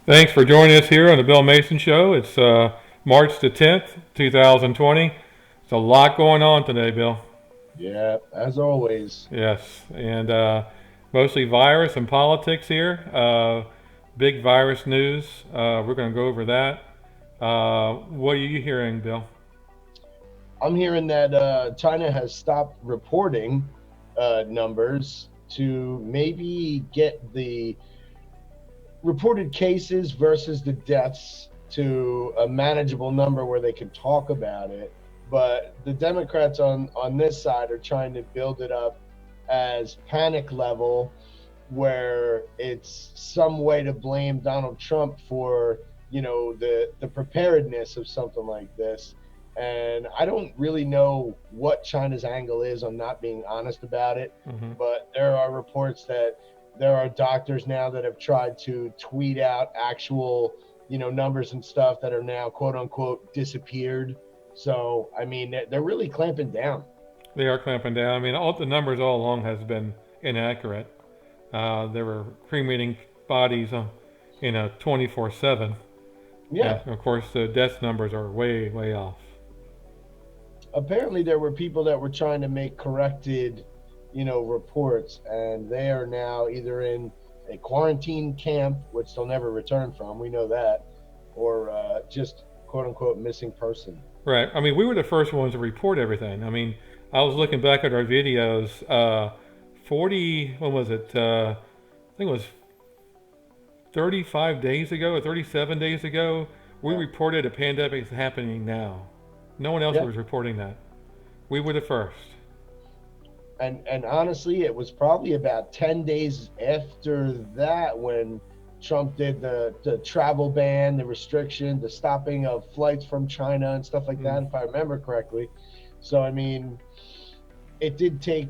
Thanks for joining us here on the Bill Mason Show. It's March the 10th, 2020. There's a lot going on today, Bill. Yeah, as always. Yes, and mostly virus and politics here. Big virus news. We're going to go over that. What are you hearing, Bill? I'm hearing that China has stopped reporting numbers to maybe get the reported cases versus the deaths to a manageable number where they can talk about it. But the Democrats on this side are trying to build it up as panic level where it's some way to blame Donald Trump for the preparedness of something like this. And I don't really know what China's angle is on not being honest about it, Mm-hmm. but there are reports that there are doctors now that have tried to tweet out actual numbers and stuff that are now quote unquote disappeared. So I mean they're really clamping down. They are clamping down. I mean, all the numbers all along has been inaccurate. They were cremating bodies, 24/7. Yeah, And of course, the death numbers are way, way off. apparently there were people that were trying to make corrected reports, and they are now either in a quarantine camp, which they'll never return from, we know that, or just quote unquote missing person. Right. I mean, we were the first ones to report everything. I mean, I was looking back at our videos. 40, when was it? I think it was 35 days ago or 37 days ago. We Yeah, reported a pandemic is happening now. No one else yeah. was reporting that. We were the first. And honestly, it was probably about 10 days after that when Trump did the travel ban, the restriction, the stopping of flights from China and stuff like Mm. that, if I remember correctly. So I mean, it did take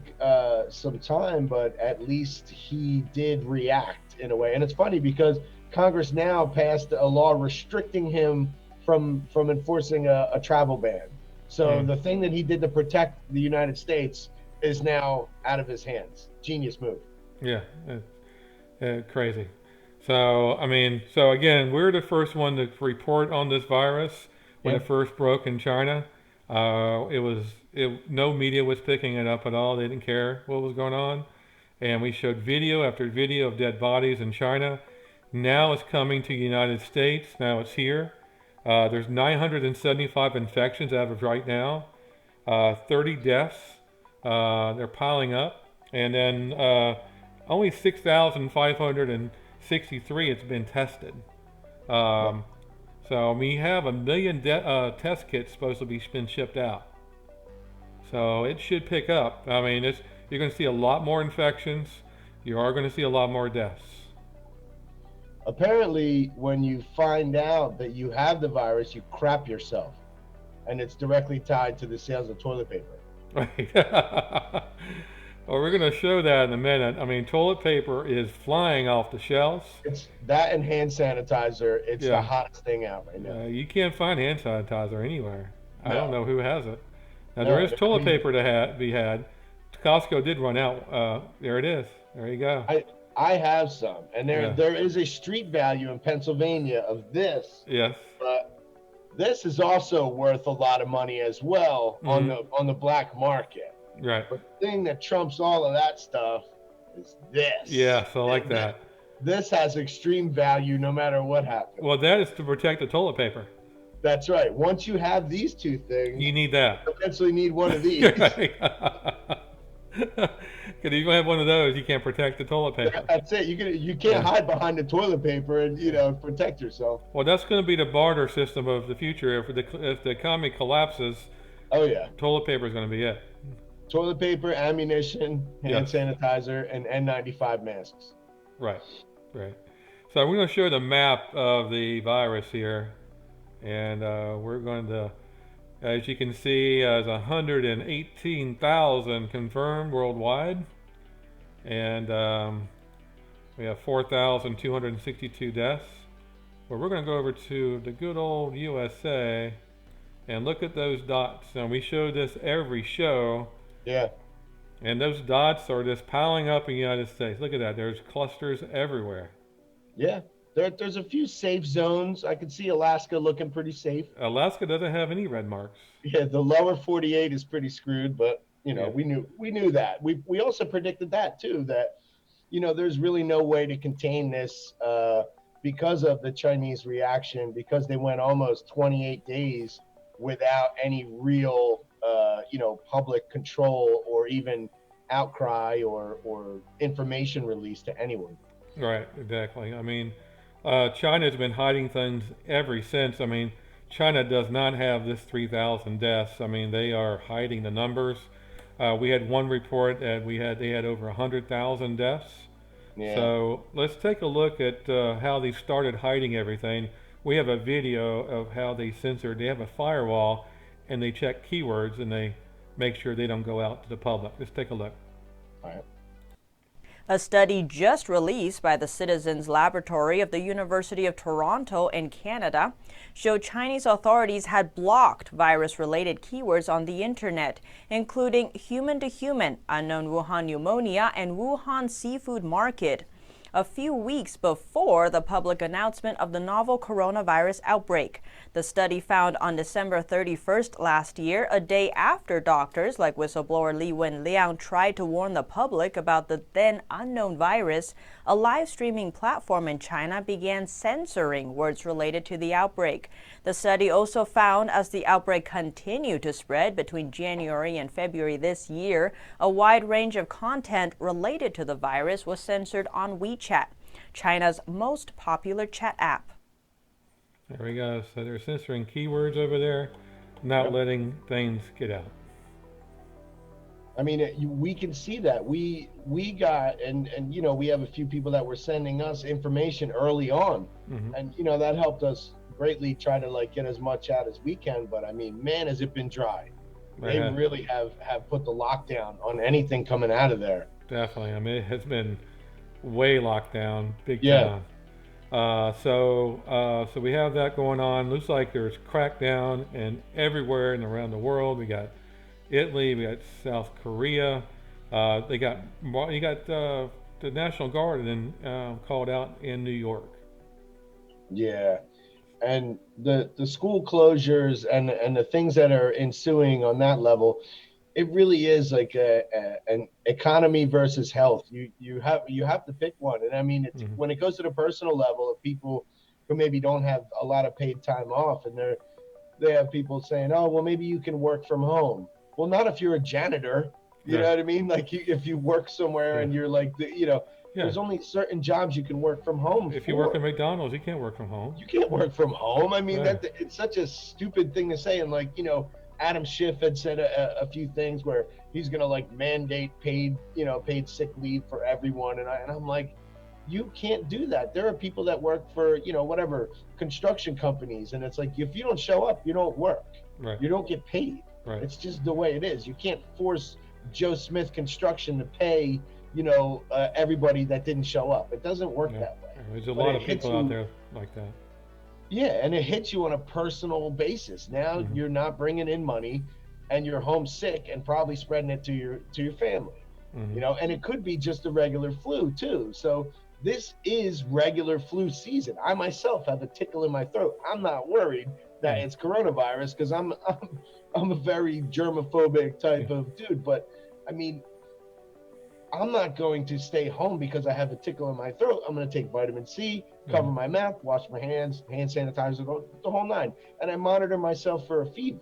some time, but at least he did react in a way. And it's funny because Congress now passed a law restricting him from enforcing a travel ban. So Mm. the thing that he did to protect the United States is now out of his hands. Genius move. Yeah. Crazy. So, I mean, so again, we're the first one to report on this virus when Yeah. it first broke in China. No media was picking it up at all. They didn't care what was going on. And we showed video after video of dead bodies in China. Now it's coming to the United States. Now it's here. There's 975 infections as of right now, 30 deaths. They're piling up. And then only 6,563 it's been tested. Wow. Um, so we have a million test kits supposed to be been shipped out. So it should pick up. I mean, you're going to see a lot more infections. You are going to see a lot more deaths. Apparently, when you find out that you have the virus, you crap yourself, and it's directly tied to the sales of toilet paper. Right. Well, we're going to show that in a minute. I mean, toilet paper is flying off the shelves. It's that and hand sanitizer. It's the Yeah. hottest thing out right now. You can't find hand sanitizer anywhere. I don't No, know who has it. Now there no. is toilet paper to be had. Costco did run out. There it is. There you go. I have some, and there Yeah. there is a street value in Pennsylvania of this, Yes. but this is also worth a lot of money as well on Hmm. the black market. Right. But the thing that trumps all of that stuff is this. Yes, I like that. This has extreme value no matter what happens. Well, that is to protect the toilet paper. That's right. Once you have these two You things, need that. you eventually need one of these. Right. Because if you don't have one of those, you can't protect the toilet paper. That's it. You can't Yeah. hide behind the toilet paper and protect yourself. Well, that's going to be the barter system of the future. If the economy collapses, Oh yeah, toilet paper is going to be it. toilet paper, ammunition, hand Yes. sanitizer, and N95 masks. Right. Right. So we're going to show the map of the virus here, and we're going to, as you can see, there's 118,000 confirmed worldwide, and we have 4,262 deaths. Well, we're going to go over to the good old USA and look at those dots. And we show this every show, Yeah, and those dots are just piling up in the United States. Look at that. There's clusters everywhere. yeah. There's a few safe zones. I can see Alaska looking pretty safe. Alaska doesn't have any red marks. Yeah, the lower 48 is pretty screwed, but Yeah. we knew that. We also predicted that too, that there's really no way to contain this because of the Chinese reaction, because they went almost 28 days without any real, public control or even outcry or information released to anyone. Right, exactly. I mean, China's been hiding things ever since. I mean, China does not have this 3,000 deaths. I mean, they are hiding the numbers. We had one report that they had over 100,000 deaths. Yeah. So let's take a look at how they started hiding everything. We have a video of how they censored. They have a firewall, and they check keywords, and they make sure they don't go out to the public. Let's take a look. All right. A study just released by the Citizens Laboratory of the University of Toronto in Canada showed Chinese authorities had blocked virus-related keywords on the internet, including human-to-human, unknown Wuhan pneumonia, and Wuhan seafood market, a few weeks before the public announcement of the novel coronavirus outbreak. The study found on December 31st last year, a day after doctors like whistleblower Li Wenliang tried to warn the public about the then unknown virus, a live streaming platform in China began censoring words related to the outbreak. The study also found as the outbreak continued to spread between January and February this year, a wide range of content related to the virus was censored on WeChat, China's most popular chat app. There we go. So they're censoring keywords over there, not Yep. letting things get out. I mean, we can see that we got and we have a few people that were sending us information early on, Hmm. and that helped us greatly try to like get as much out as we can. But I mean, man, has it been dry? They Yeah, really have put the lockdown on anything coming out of there. definitely. I mean, it has been way locked down, big Yeah, time. So we have that going on. Looks like there's crackdown and everywhere and around the world. We got Italy, we got South Korea. You got the National Guard and called out in New York. yeah. And the school closures and the things that are ensuing on that level, it really is like an economy versus health. You have to pick one. And I mean, it's Hmm. when it goes to the personal level of people who maybe don't have a lot of paid time off, and they have people saying, oh, well, maybe you can work from home. Well, not if you're a janitor. You Yeah, know what I mean? Like if you work somewhere yeah, and you're like, yeah. there's only certain jobs you can work from home If you work at for. McDonald's, you can't work from home. You can't work from home. I mean, Yeah, that it's such a stupid thing to say. And like, Adam Schiff had said a few things where he's gonna like mandate paid sick leave for everyone, and I'm like, you can't do that. There are people that work for whatever construction companies, and it's like if you don't show up, you don't work. right, You don't get paid. right. It's just the way it is. You can't force Joe Smith Construction to pay everybody that didn't show up. It doesn't work Yeah. that way. There's a But lot it of hits people out you. there like that. Yeah, and it hits you on a personal basis. Now Hmm. you're not bringing in money, and you're homesick and probably spreading it to your family. Hmm. And it could be just a regular flu too. So this is regular flu season. I myself have a tickle in my throat. I'm not worried that Hmm. it's coronavirus because I'm a very germophobic Yeah. type of dude. But I mean, I'm not going to stay home because I have a tickle in my throat. I'm going to take vitamin C, cover Hmm. my mouth, wash my hands, hand sanitizer, the whole nine. And I monitor myself for a fever.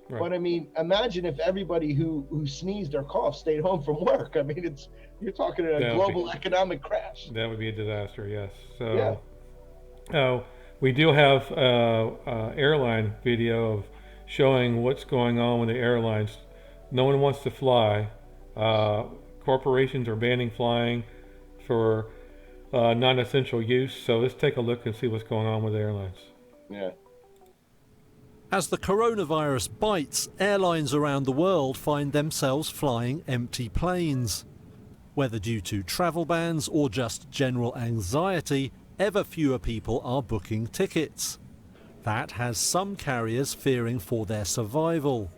Right. But I mean, imagine if everybody who sneezed or coughed stayed home from work. I mean, you're talking a That would be global economic crash. that would be a disaster. Yes. Yeah. So, we do have airline video of showing what's going on with the airlines. No one wants to fly. Uh, Corporations are banning flying for non-essential use. So let's take a look and see what's going on with the airlines. Yeah. As the coronavirus bites, airlines around the world find themselves flying empty planes. Whether due to travel bans or just general anxiety, ever fewer people are booking tickets. That has some carriers fearing for their survival.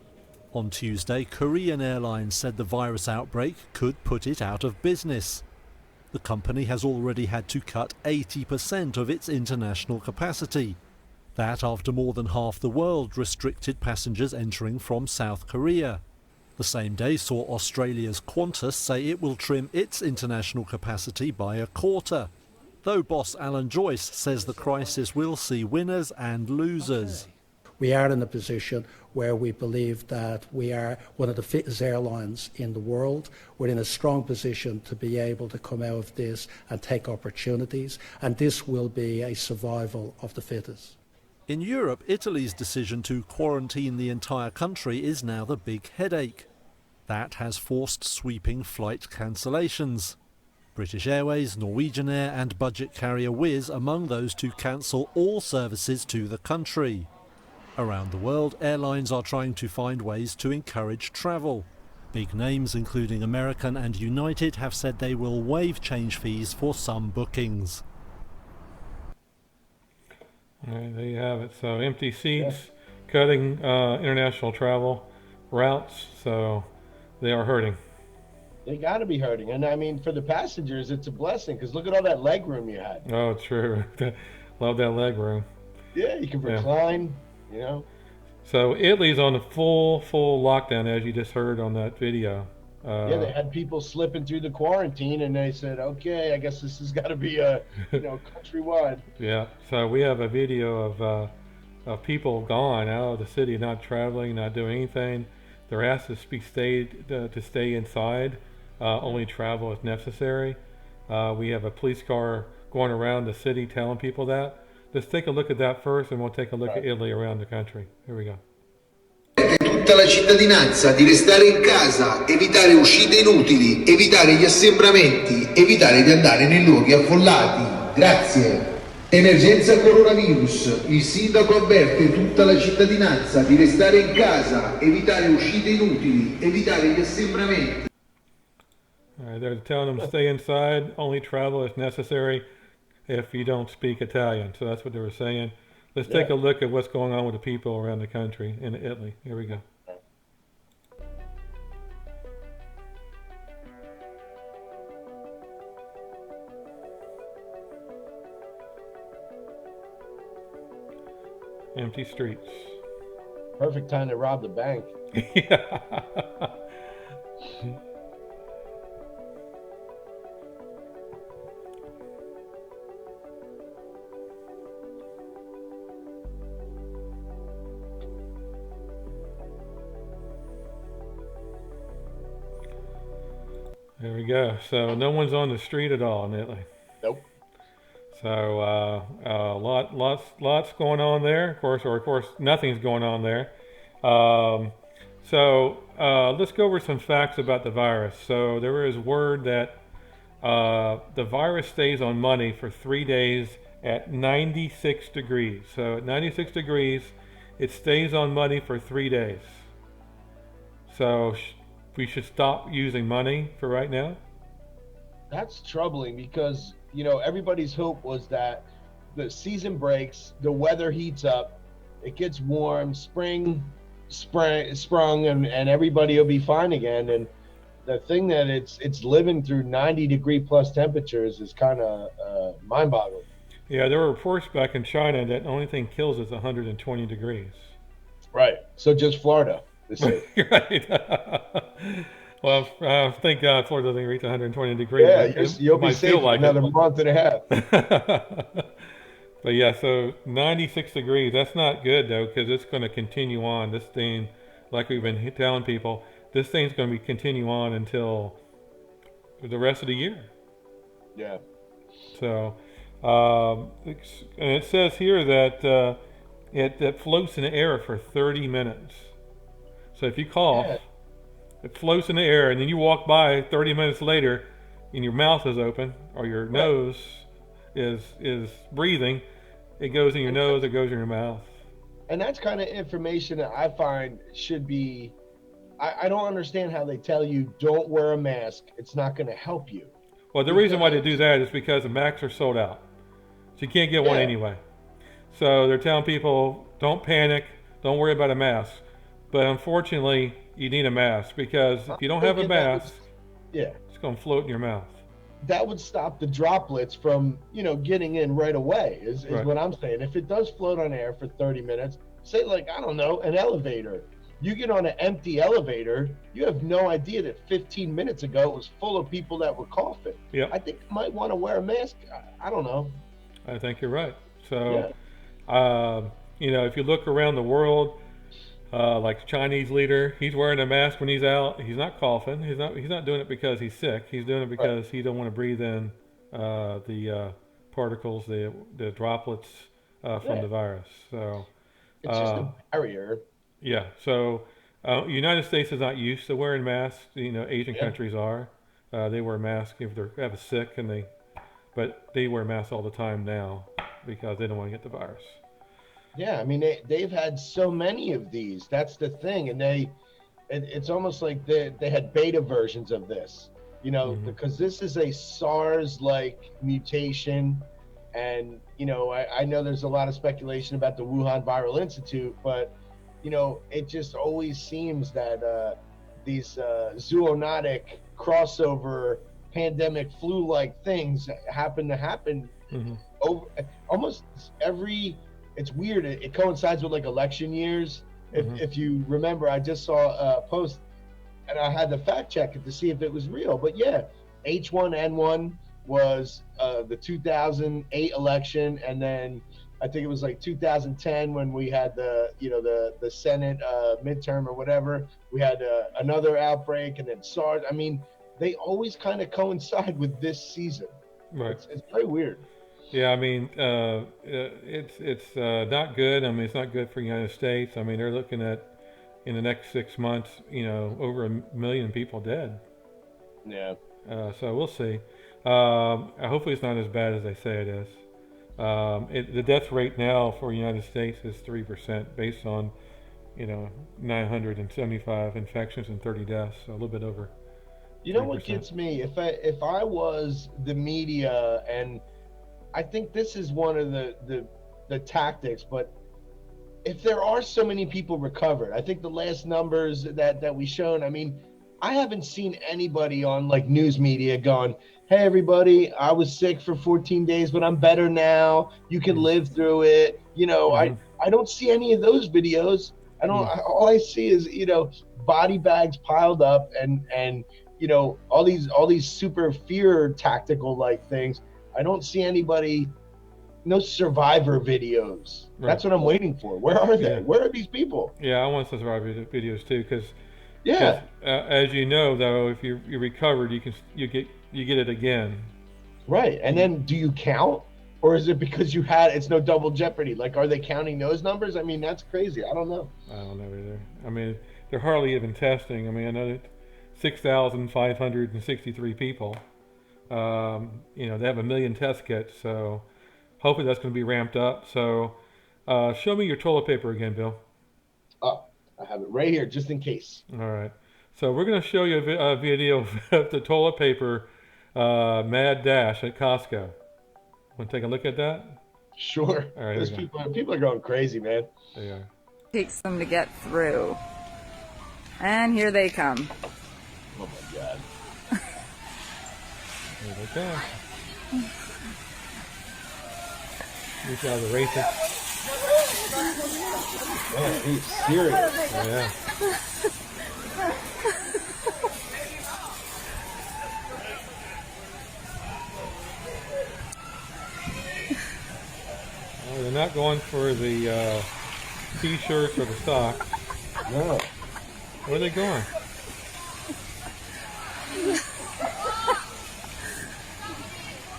On Tuesday, Korean Airlines said the virus outbreak could put it out of business. The company has already had to cut 80% of its international capacity. That after more than half the world restricted passengers entering from South Korea. The same day saw Australia's Qantas say it will trim its international capacity by a quarter. Though boss Alan Joyce says the crisis will see winners and losers. We are in a position where we believe that we are one of the fittest airlines in the world. We're in a strong position to be able to come out of this and take opportunities, and this will be a survival of the fittest. In Europe, Italy's decision to quarantine the entire country is now the big headache. That has forced sweeping flight cancellations. British Airways, Norwegian Air and budget carrier Wizz among those to cancel all services to the country. Around the world, airlines are trying to find ways to encourage travel. Big names including American and United have said they will waive change fees for some bookings. All right, there you have it. So empty seats, cutting international travel routes, so they are hurting. They got to be hurting. And I mean, for the passengers, it's a blessing because look at all that leg room you had. Oh, true. Love that leg room. Yeah, you can recline, you know. So Italy's on a full lockdown, as you just heard on that video. Yeah, they had people slipping through the quarantine, and they said, "Okay, I guess this has got to be a, countrywide." Yeah. So we have a video of people gone out of the city, not traveling, not doing anything. They're asked to stay inside. Only travel is necessary. We have a police car going around the city telling people that. Let's take a look at that first, and we'll take a look at Italy around the country. Here we go. Tutta la cittadinanza di restare in casa, evitare uscite inutili, evitare gli assembramenti, evitare di andare nei luoghi affollati. Grazie. Emergenza coronavirus. Il sindaco avverte tutta la cittadinanza di restare in casa, evitare uscite inutili, evitare gli assembramenti. All right, they're telling them to stay inside. Only travel is necessary if you don't speak Italian. So that's what they were saying. Let's take a look at what's going on with the people around the country in Italy. Here we go. Empty streets. Perfect time to rob the bank. Yeah. There we go. So no one's on the street at all in Italy. Nope. So lots going on there. Of course, nothing's going on there. Let's go over some facts about the virus. So there is word that the virus stays on money for 3 days at 96 degrees. So at 96 degrees, it stays on money for 3 days. So we should stop using money for right now. That's troubling because, everybody's hope was that the season breaks, the weather heats up, it gets warm, spring sprung, and everybody will be fine again. And the thing that it's living through 90-degree plus temperatures is kind of mind-boggling. Yeah, there were reports back in China that the only thing kills is 120 degrees. Right. So just Florida. Right. Well, thank God Florida doesn't reach 120 degrees. Yeah, you'll be safe for another month and a half. But yeah, so 96 degrees, that's not good though, because it's going to continue on. This thing, like we've been telling people, this thing's going to continue on until the rest of the year. Yeah. So, and it says here that it floats in the air for 30 minutes. So if you cough, it floats in the air, and then you walk by 30 minutes later, and your mouth is open, or your nose is breathing. It goes in your nose, it goes in your mouth. And that's kind of information that I find should be. I don't understand how they tell you don't wear a mask. It's not going to help you. Well, the reason why they do that is because the masks are sold out, so you can't get one anyway. So they're telling people don't panic, don't worry about a mask. But unfortunately, you need a mask because if you don't have a mask, it's going to float in your mouth. that would stop the droplets from, getting in right away, is Right. what I'm saying. If it does float on air for 30 minutes, say, like, I don't know, an elevator. You get on an empty elevator, you have no idea that 15 minutes ago it was full of people that were coughing. Yep. I think you might want to wear a mask. I don't know. I think you're right. So, Yeah. if you look around the world, like the Chinese leader, he's wearing a mask when he's out. He's not coughing. He's not doing it because he's sick. He's doing it because he don't want to breathe in the particles, the droplets from the virus. So It's just a barrier. yeah. So United States is not used to wearing masks. Asian countries are. They wear masks if they're sick, but they wear masks all the time now because they don't want to get the virus. Yeah, I mean, they've had so many of these. That's the thing. And it's almost like they had beta versions of this, because this is a SARS-like mutation. And, I know there's a lot of speculation about the Wuhan Viral Institute, but, it just always seems that these zoonotic crossover pandemic flu-like things happen over almost every. It's weird. It coincides with like election years. If you remember, I just saw a post and I had to fact check it to see if it was real. But yeah, H1N1 was the 2008 election, and then I think it was like 2010 when we had the Senate midterm or whatever. We had another outbreak, and then SARS. I mean, they always kind of coincide with this season. Right. It's very weird. Yeah, I mean, it's not good. I mean, it's not good for the United States. I mean, they're looking at in the next 6 months, over 1 million people dead. Yeah. So we'll see. Hopefully, it's not as bad as they say it is. The death rate now for the United States is 3%, based on 975 infections and 30 deaths, so a little bit over. You know what gets me? If I was the media, and I think this is one of the tactics, but if there are so many people recovered, I think the last numbers that we shown, I mean, I haven't seen anybody on like news media going, hey everybody, I was sick for 14 days, but I'm better now. You can live through it. I don't see any of those videos. All I see is, body bags piled up and all these super fear tactical like things. I don't see anybody, no survivor videos. Right. That's what I'm waiting for. Where are they? Yeah. Where are these people? Yeah, I want some survivor videos too, because as you know, though, if you recovered, you get it again. Right, and then do you count, or is it because it's no double jeopardy? Like, are they counting those numbers? I mean, that's crazy. I don't know. I don't know either. I mean, they're hardly even testing. I mean, I know that 6,563 people. They have 1 million test kits, so hopefully that's going to be ramped up. So show me your toilet paper again, Bill. Oh, I have it right here, just in case. All right. So we're going to show you a video of the toilet paper mad dash at Costco. Want to take a look at that? Sure. All right. Those people are going crazy, man. They are. Takes them to get through. And here they come. Oh my God. There they go. These guys are racist. Man, he's serious. Oh, yeah. Well, they're not going for the t-shirts or the socks. No. Where are they going?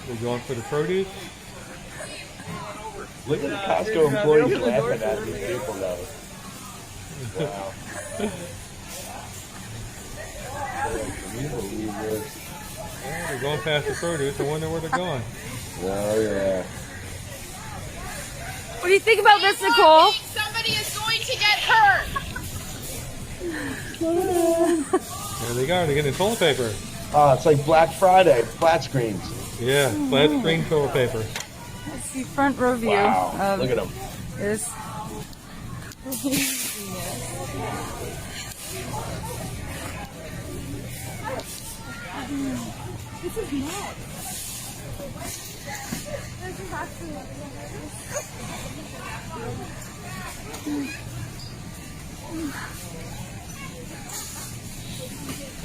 They're going for the produce? Look at the Costco employees laughing at these people, though. Wow. Can you believe this? Yeah, they're going past the produce. I wonder where they're going. Oh, yeah. What do you think about this, Nicole? Somebody is going to get hurt. There they go. They're getting toilet paper. Oh, it's like Black Friday, flat screens. Yeah, flat screen toilet paper. Let's see front row view. Wow. Look at them. This. This is nuts.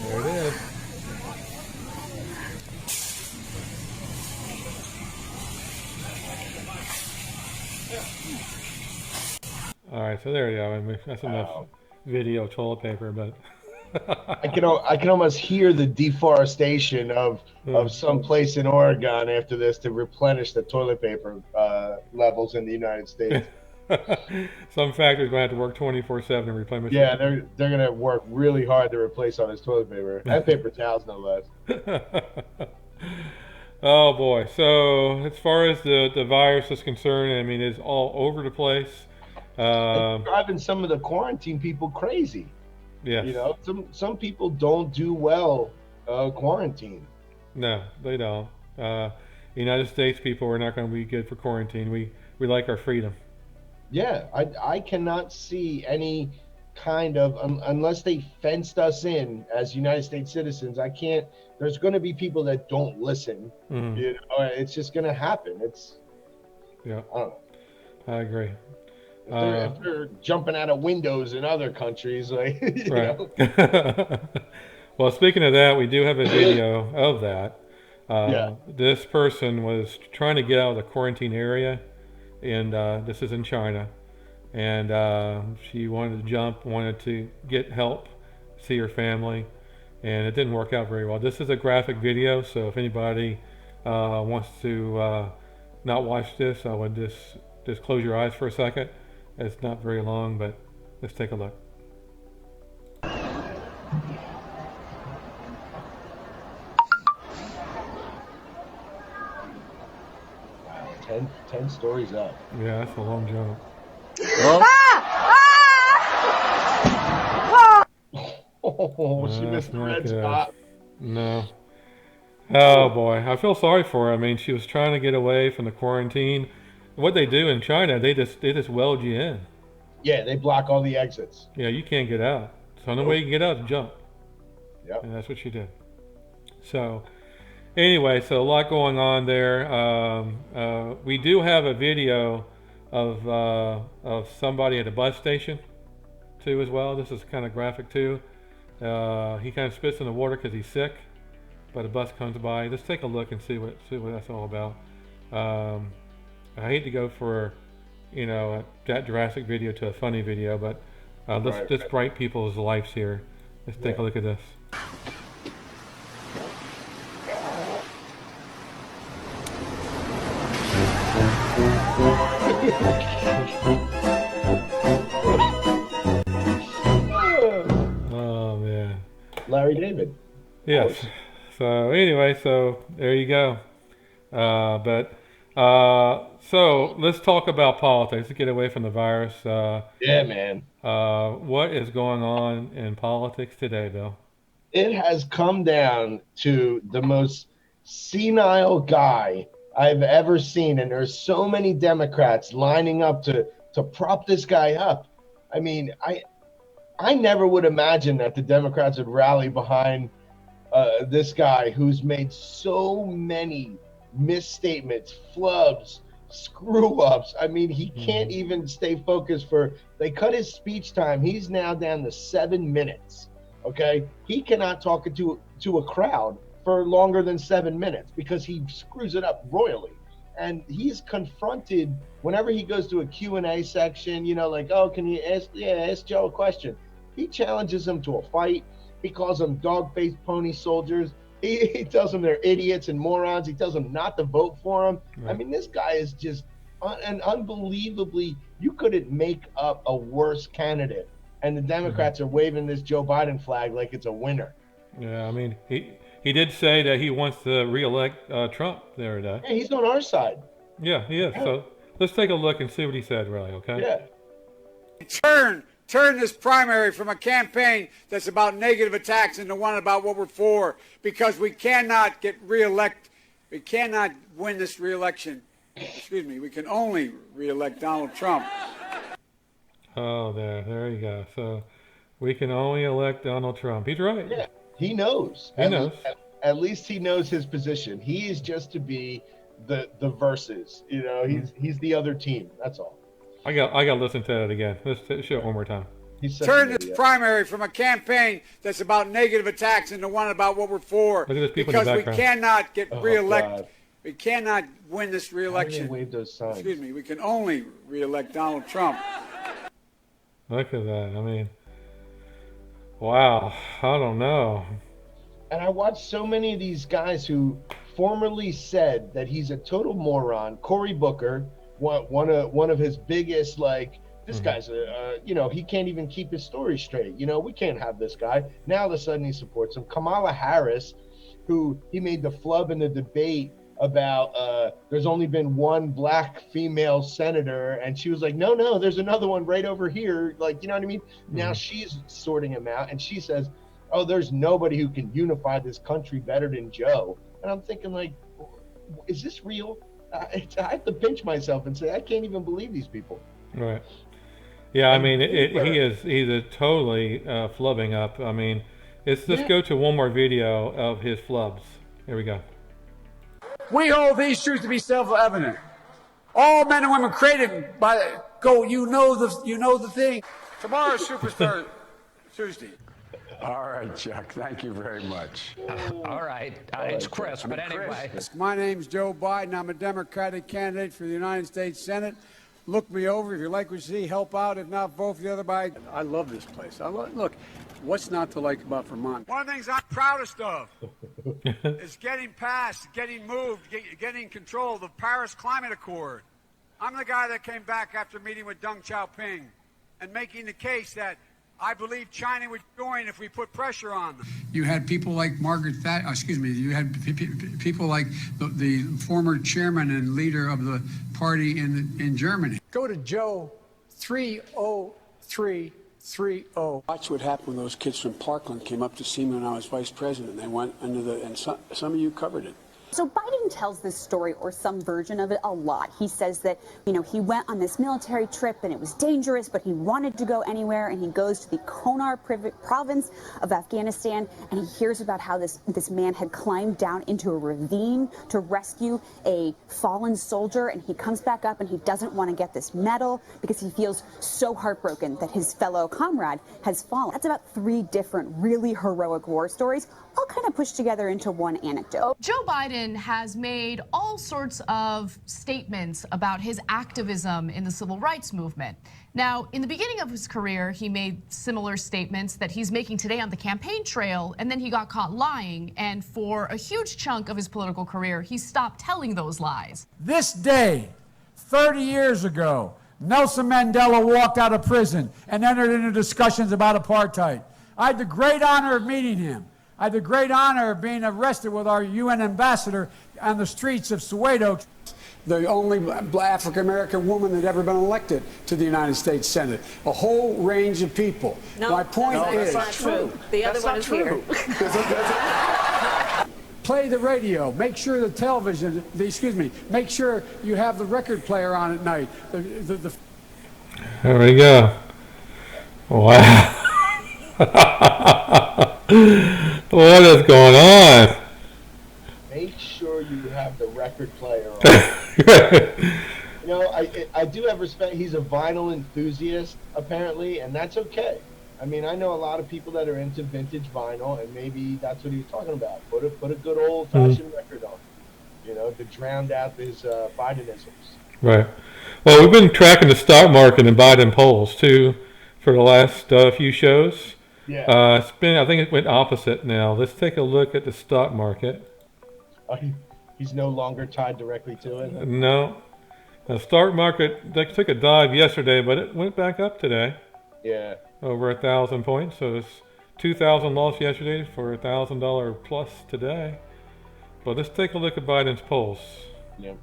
There it is. All right, so there you go. I mean, that's enough video of toilet paper, but I can almost hear the deforestation of some place in Oregon after this to replenish the toilet paper levels in the United States. some factories going to have to work 24/7 to replenish Yeah, it. they're gonna work really hard to replace all this toilet paper and paper towels, no less. Oh boy. So as far as the virus is concerned, I mean, it's all over the place. It's driving some of the quarantine people crazy. Yes. You know, some people don't do well quarantine. No, they don't. United States people are not going to be good for quarantine. We like our freedom. Yeah, I cannot see any kind of unless they fenced us in as United States citizens. I can't. There's going to be people that don't listen. Mhm. You know, it's just going to happen. Yeah, I don't know. I agree. If they're jumping out of windows in other countries, like you Right. know. Well, speaking of that, we do have a video of that. Yeah. This person was trying to get out of the quarantine area, and this is in China. And she wanted to jump, wanted to get help, see her family, and it didn't work out very well. This is a graphic video, so if anybody wants to not watch this, I would just close your eyes for a second. It's not very long, but let's take a look. 10 stories up. Yeah, that's a long jump. Oh, she That's missed the not red good. spot. No. Oh boy, I feel sorry for her. I mean, she was trying to get away from the quarantine. What they do in China, they just weld you in. Yeah, they block all the exits. Yeah, you can't get out. So the only way you can get out is jump. Yep. And that's what she did. So anyway, so a lot going on there. We do have a video of somebody at a bus station too as well. This is kind of graphic too. He kind of spits in the water because he's sick, but a bus comes by. Let's take a look and see what that's all about. I hate to go for, that drastic video to a funny video, but let's bright people's lives here. Let's take a look at this. Oh man. Larry David. Yes. So anyway, so there you go. So let's talk about politics. Let's get away from the virus. Yeah, man. What is going on in politics today, Bill? It has come down to the most senile guy I've ever seen, and there's so many Democrats lining up to prop this guy up. I mean, I never would imagine that the Democrats would rally behind this guy who's made so many misstatements, flubs, screw ups. I mean, he can't even stay focused they cut his speech time. He's now down to 7 minutes. Okay. He cannot talk to a crowd for longer than 7 minutes because he screws it up royally. And he's confronted whenever he goes to a Q&A section, like, oh, can you ask Joe a question? He challenges them to a fight. He calls them dog-faced pony soldiers. He tells them they're idiots and morons. He tells them not to vote for him. Right. I mean, this guy is just unbelievably, you couldn't make up a worse candidate. And the Democrats are waving this Joe Biden flag like it's a winner. Yeah, I mean, he did say that he wants to reelect Trump the other day. Yeah, he's on our side. Yeah, he is. Yeah. So let's take a look and see what he said, really, okay? Yeah. Turn this primary from a campaign that's about negative attacks into one about what we're for, because we cannot get reelect. We cannot win this reelection. Excuse me. We can only reelect Donald Trump. Oh, there you go. So we can only elect Donald Trump. He's right. Yeah, he knows. He knows. At least he knows his position. He is just to be the verses. You know, he's the other team. That's all. I got to listen to that again. Let's show it one more time. Turn this primary from a campaign that's about negative attacks into one about what we're for. Look at those people in the because we background. cannot get reelected. God. We cannot win this How do they reelection. wave those signs? Excuse me. We can only reelect Donald Trump. Look at that. I mean, wow. I don't know. And I watched so many of these guys who formerly said that he's a total moron. Cory Booker, one of his biggest, like, this guy's he can't even keep his story straight. You know, we can't have this guy. Now all of a sudden he supports him. Kamala Harris, who he made the flub in the debate about there's only been one black female senator, and she was like, no, there's another one right over here. Like, you know what I mean? Now she's sorting him out, and she says, oh, there's nobody who can unify this country better than Joe. And I'm thinking, like, is this real? I have to pinch myself and say, I can't even believe these people. Right. Yeah, I mean, he's a totally flubbing up. I mean, let's go to one more video of his flubs. Here we go. We hold these truths to be self-evident. All men and women created by you know the thing. Tomorrow's Superstar Tuesday. All right, Chuck. Thank you very much. All right. It's Chris, but anyway. My name's Joe Biden. I'm a Democratic candidate for the United States Senate. Look me over. If you like what you see, help out. If not, vote for the other guy. I love this place. Look, what's not to like about Vermont? One of the things I'm proudest of is getting passed, getting moved, getting control of the Paris Climate Accord. I'm the guy that came back after meeting with Deng Xiaoping and making the case that I believe China would join if we put pressure on them. You had people like you had people like the former chairman and leader of the party in Germany. Go to Joe 30330. Watch what happened when those kids from Parkland came up to see me when I was vice president. They went and some of you covered it. So Biden tells this story, or some version of it, a lot. He says that, he went on this military trip and it was dangerous, but he wanted to go anywhere, and he goes to the Konar province of Afghanistan, and he hears about how this man had climbed down into a ravine to rescue a fallen soldier, and he comes back up and he doesn't want to get this medal because he feels so heartbroken that his fellow comrade has fallen. That's about 3 different really heroic war stories, all kind of pushed together into one anecdote. Joe Biden has made all sorts of statements about his activism in the civil rights movement. Now, in the beginning of his career, he made similar statements that he's making today on the campaign trail, and then he got caught lying. And for a huge chunk of his political career, he stopped telling those lies. This day, 30 years ago, Nelson Mandela walked out of prison and entered into discussions about apartheid. I had the great honor of meeting him. I had the great honor of being arrested with our UN ambassador on the streets of Soweto. The only African-American woman that ever been elected to the United States Senate. A whole range of people. No, my point is, that's not true. The other one is here. Play the radio. Make sure the television. Make sure you have the record player on at night. There we go. Wow. What is going on? Make sure you have the record player on. I do have respect. He's a vinyl enthusiast, apparently, and that's okay. I mean, I know a lot of people that are into vintage vinyl, and maybe that's what he was talking about. Put a good old-fashioned record on, to drown out his Bidenisms. Right. Well, we've been tracking the stock market and Biden polls, too, for the last few shows. Yeah. I think it went opposite now. Let's take a look at the stock market. He's no longer tied directly to it? No. The stock market took a dive yesterday, but it went back up today. Yeah. Over 1,000 points. So it's 2,000 lost yesterday for $1,000 plus today. But let's take a look at Biden's polls. Yep.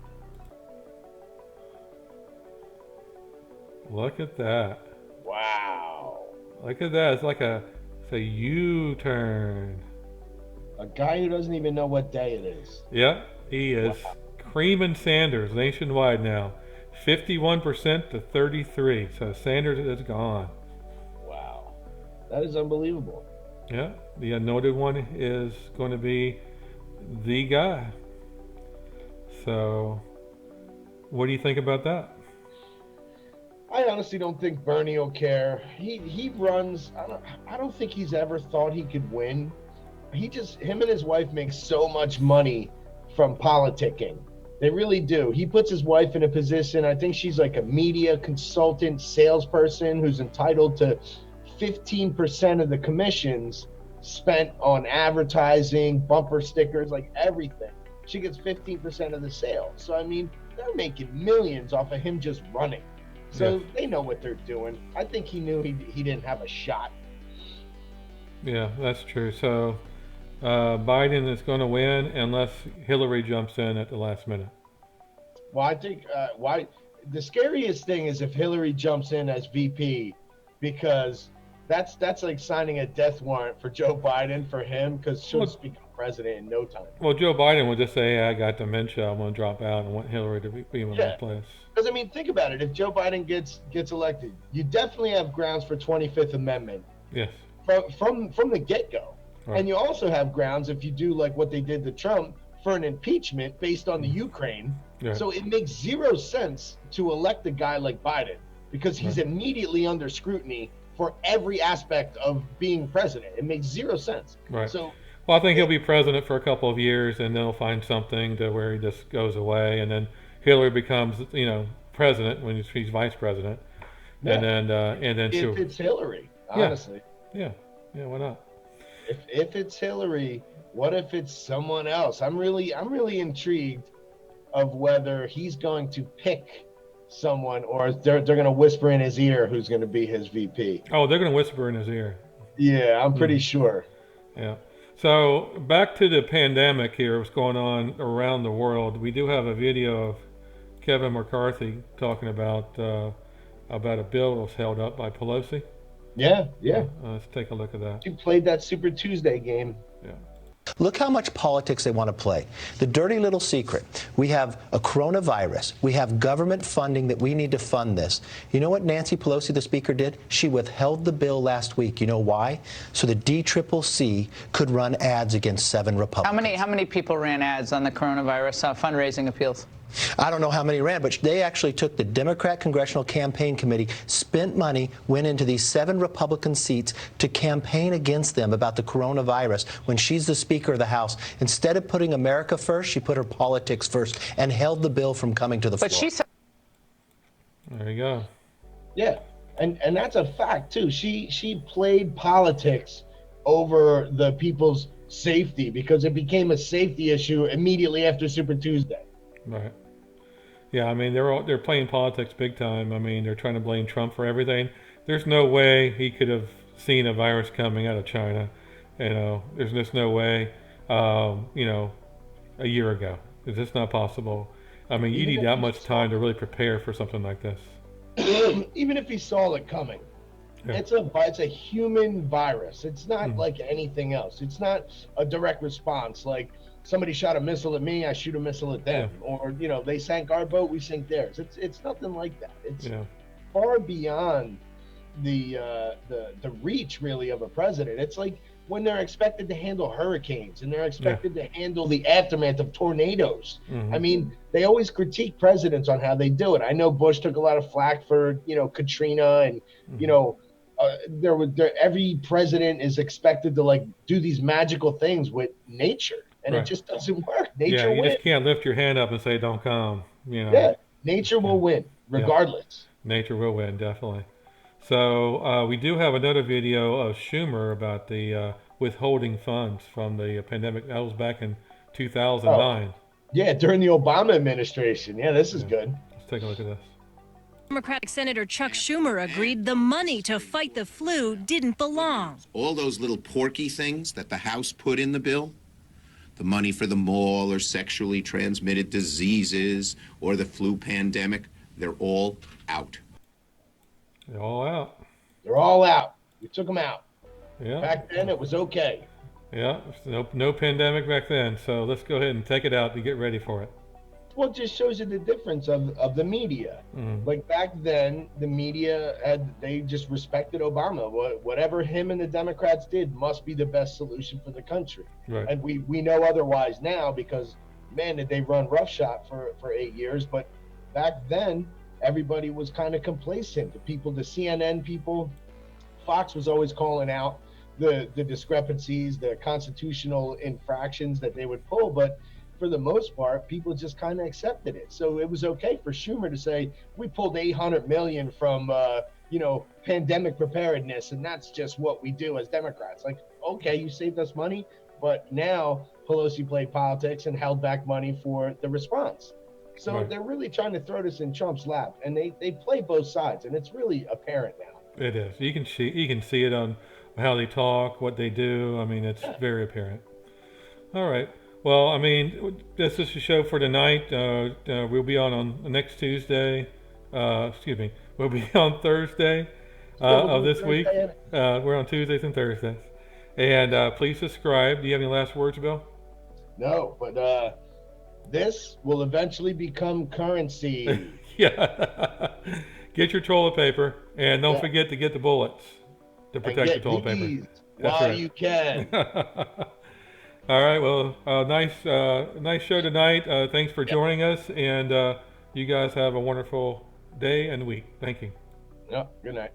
Look at that. Wow. Look at that. It's like a U-turn. A guy who doesn't even know what day it is. Yep, he is. Wow. Creaming Sanders nationwide now. 51% to 33%. So Sanders is gone. Wow. That is unbelievable. Yeah, the anointed one is going to be the guy. So, what do you think about that? I honestly don't think Bernie will care. He runs. I don't think he's ever thought he could win. Him and his wife make so much money from politicking. They really do. He puts his wife in a position. I think she's like a media consultant, salesperson who's entitled to 15% of the commissions spent on advertising, bumper stickers, like everything. She gets 15% of the sales. So I mean, they're making millions off of him just running. So they know what they're doing. I think he knew he didn't have a shot. Yeah, that's true. So Biden is going to win unless Hillary jumps in at the last minute. Well, I think the scariest thing is if Hillary jumps in as VP, because that's like signing a death warrant for Joe Biden for him, because she'll become president in no time. Well, Joe Biden would just say, hey, I got dementia, I'm going to drop out and want Hillary to be in my place. Because I mean, think about it. If Joe Biden gets elected, you definitely have grounds for 25th Amendment. Yes. From the get-go. Right. And you also have grounds if you do like what they did to Trump for an impeachment based on the Ukraine. Right. So it makes zero sense to elect a guy like Biden because he's immediately under scrutiny for every aspect of being president. It makes zero sense. Right. So, well, I think he'll be president for a couple of years, and then he'll find something to where he just goes away, and then Hillary becomes, president when she's vice president, and then if it's Hillary, honestly. Yeah. Why not? If it's Hillary, what if it's someone else? I'm really intrigued of whether he's going to pick someone or they're going to whisper in his ear who's going to be his VP. Oh, they're going to whisper in his ear. Yeah, I'm pretty sure. Yeah. So back to the pandemic here, what's going on around the world. We do have a video of Kevin McCarthy talking about a bill that was held up by Pelosi. Yeah. Let's take a look at that. You played that Super Tuesday game. Yeah. Look how much politics they want to play. The dirty little secret. We have a coronavirus. We have government funding that we need to fund this. You know what Nancy Pelosi, the Speaker, did? She withheld the bill last week. You know why? So the DCCC could run ads against 7 Republicans. How many people ran ads on the coronavirus fundraising appeals? I don't know how many ran, but they actually took the Democrat Congressional Campaign Committee, spent money, went into these 7 Republican seats to campaign against them about the coronavirus when she's the Speaker of the House. Instead of putting America first, she put her politics first and held the bill from coming to the floor. But she said, there you go. Yeah, and that's a fact, too. She played politics over the people's safety because it became a safety issue immediately after Super Tuesday. Right. Yeah, I mean, they're playing politics big time. I mean, they're trying to blame Trump for everything. There's no way he could have seen a virus coming out of China. There's just no way, a year ago. It's just not possible. I mean, you need that much time to really prepare for something like this. Even if he saw it coming. Yeah. It's a human virus. It's not like anything else. It's not a direct response like somebody shot a missile at me, I shoot a missile at them. Yeah. Or, they sank our boat, we sink theirs. It's nothing like that. It's far beyond the reach, really, of a president. It's like when they're expected to handle hurricanes and they're expected to handle the aftermath of tornadoes. Mm-hmm. I mean, they always critique presidents on how they do it. I know Bush took a lot of flack for, Katrina and, every president is expected to, do these magical things with nature. And it just doesn't work. Nature you wins. Just can't lift your hand up and say, don't come. Yeah, nature will win, regardless. Yeah. Nature will win, definitely. So we do have another video of Schumer about the withholding funds from the pandemic. That was back in 2009. Yeah, during the Obama administration. Yeah, this is good. Let's take a look at this. Democratic Senator Chuck Schumer agreed the money to fight the flu didn't belong. All those little porky things that the House put in the bill, the money for the mall or sexually transmitted diseases or the flu pandemic, they're all out. They're all out. They're all out. We took them out. Yeah. Back then, it was okay. Yeah, no pandemic back then. So let's go ahead and take it out to get ready for it. Well, it just shows you the difference of the media. Mm-hmm. Like back then, the media they just respected Obama. Whatever him and the Democrats did must be the best solution for the country. Right. And we know otherwise now because man, did they run roughshod for 8 years. But back then, everybody was kind of complacent. The CNN people, Fox was always calling out the discrepancies, the constitutional infractions that they would pull. But for the most part, people just kind of accepted it. So it was okay for Schumer to say, we pulled 800 million from, pandemic preparedness. And that's just what we do as Democrats. Like, okay, you saved us money. But now Pelosi played politics and held back money for the response. So Right. they're really trying to throw this in Trump's lap. And they play both sides. And it's really apparent now. It is. You can see it on how they talk, what they do. I mean, it's very apparent. All right. Well, I mean, this is the show for tonight. We'll be on next Tuesday. Excuse me. We'll be on Thursday of this week. We're on Tuesdays and Thursdays. And please subscribe. Do you have any last words, Bill? No, but this will eventually become currency. Yeah. Get your toilet paper, and don't forget to get the bullets to And protect the get toilet paper. these That's while right. you can. All right. Well, nice show tonight. Thanks for joining us, and you guys have a wonderful day and week. Thank you. Yep. Good night.